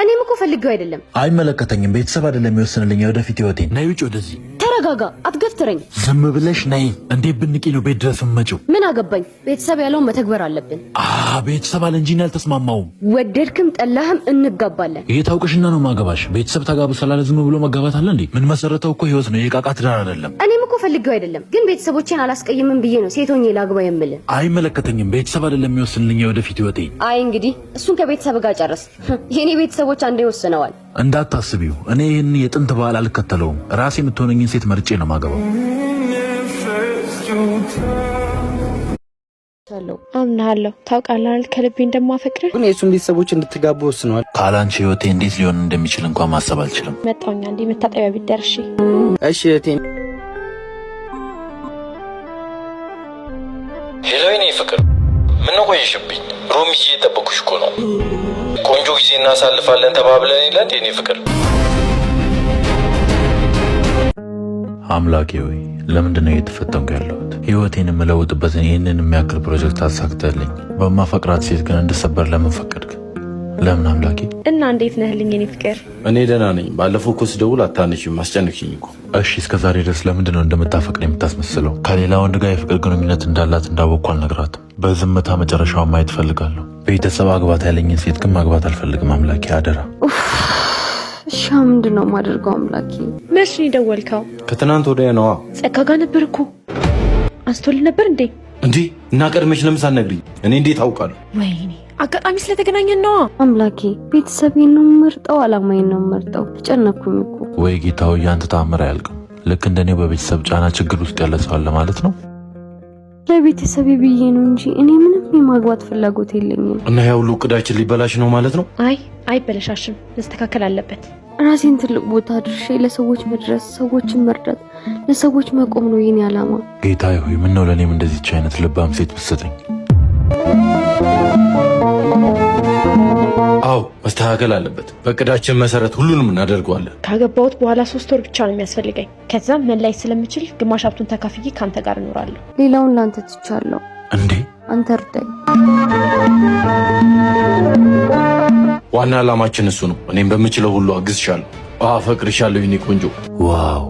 እኔም እኮ ፈልጌው አይደለም። አይመለከተኝም። ቤተሰብ አይደለም የሚወስንልኝ ወደፊት ህይወቴን። ነይ ውጭ ወደዚህ። ተረጋጋ፣ አትገፍትረኝ። ዝም ብለሽ ነይ። እንዴ ብንቂ ነው ቤት ድረስ መጪው? ምን አገባኝ? ቤተሰብ ያለውን መተግበር አለብን። ቤተሰብ አለ እንጂ አልተስማማውም። ወደድክም ጠላህም እንጋባለን። ይሄ ታውቅሽና ነው ማገባሽ። ቤተሰብ ተጋቡ ስላለ ዝም ብሎ መጋባት አለ እንዴ? ምን መሰረተው እኮ ህይወት ነው፣ የቃቃ ትዳር አይደለም። እኔም እኮ ፈልጌው አይደለም፣ ግን ቤተሰቦቼን አላስቀይምም ብዬ ነው ሴት ሆኜ ላግባ የምልህ። አይመለከተኝም። ቤተሰብ አይደለም የሚወስንልኝ ወደፊት ህይወቴን። አይ እንግዲህ እሱን ከቤተሰብ ጋር ጨርስ። የኔ ቤተሰቦች አንዴ ወስነዋል። እንዳታስቢው፣ እኔ ይህን የጥንት ባህል አልከተለውም። ራሴ የምትሆነኝን ሴት መርጬ ነው ማገባው። አምናለሁ። ታውቃለህ ከልቤ እንደማፈቅርህ። ግን የእሱን ቤተሰቦች እንድትጋቡ ወስነዋል። ካላንቺ ህይወቴ እንዴት ሊሆን እንደሚችል እንኳን ማሰብ አልችልም። መጣውኛ እንዴ መታጠቢያ ቤት ደርሼ። እሺ እህቴ። ሄሎ የኔ ፍቅር፣ ምነው ቆየሽብኝ? ሮሚዬ እየጠበኩሽ እኮ ነው። ቆንጆ ጊዜ እናሳልፋለን ተባብለን የለ እንዴ? የኔ ፍቅር አምላኬ ሆይ ለምንድን ነው እየተፈተንኩ ያለሁት? ህይወቴን የምለውጥበትን ይህንን የሚያክል ፕሮጀክት አሳክተልኝ በማፈቅራት ሴት ግን እንድሰበር ለምን ፈቀድክ? ለምን አምላኬ? እና እንዴት ነህልኝ የኔ ፍቅር? እኔ ደህና ነኝ። ባለፈው እኮ ስደውል አታነሺም፣ አስጨነቅሽኝ እኮ። እሺ እስከዛሬ ድረስ ለምንድን ነው እንደምታፈቅር የምታስመስለው? ከሌላ ወንድ ጋር የፍቅር ግንኙነት እንዳላት እንዳወቅኩ አልነግራትም። በዝምታ መጨረሻውን ማየት ፈልጋለሁ። ቤተሰብ አግባት ያለኝን ሴት ግን ማግባት አልፈልግም። አምላኬ አደራ። እሺ ምንድን ነው የማደርገው አምላኬ? መች ነው የደወልከው? ከትናንት ወዲያ ነዋ። ጸጋ ጋር ነበር እኮ። አንስቶልህ ነበር እንዴ? እንዴ እና ቀድመሽ ለምን ሳትነግሪኝ? እኔ እንዴት አውቃለሁ? ወይኔ አጋጣሚ ስለተገናኘን ነዋ። አምላኬ ቤተሰቤን ነው የምመርጠው፣ አላማዬን ነው የምመርጠው። ተጨነኩኝ እኮ። ወይ ጌታው ያንተ ተአምር አያልቅም። ልክ እንደኔው በቤተሰብ ጫና ችግር ውስጥ ያለ ሰው አለ ማለት ነው። ለቤተሰቤ ብዬ ነው እንጂ እኔ ምንም የማግባት ፍላጎት የለኝም። እና ያው ሁሉ እቅዳችን ሊበላሽ ነው ማለት ነው? አይ አይበለሻሽም፣ መስተካከል አለበት። ራሴን ትልቅ ቦታ አድርሼ ለሰዎች መድረስ፣ ሰዎችን መርዳት፣ ለሰዎች መቆም ነው የኔ ዓላማ። ጌታዬ ሆይ ምን ነው ለኔም እንደዚህች አይነት ልባም ሴት ብትሰጠኝ። አዎ መስተካከል አለበት። በእቅዳችን መሰረት ሁሉንም እናደርገዋለን። ካገባሁት በኋላ 3 ወር ብቻ ነው የሚያስፈልገኝ። ከዛም መላይ ስለምችል ግማሽ ሀብቱን ተካፍዬ ካንተ ጋር እኖራለሁ። ሌላውን ላንተ ትቻለሁ። እንዴ አንተ እርዳኝ። ዋና ዓላማችን እሱ ነው። እኔም በምችለው ሁሉ አግዝሻለሁ፣ አፈቅርሻለሁ የኔ ቆንጆ። ዋው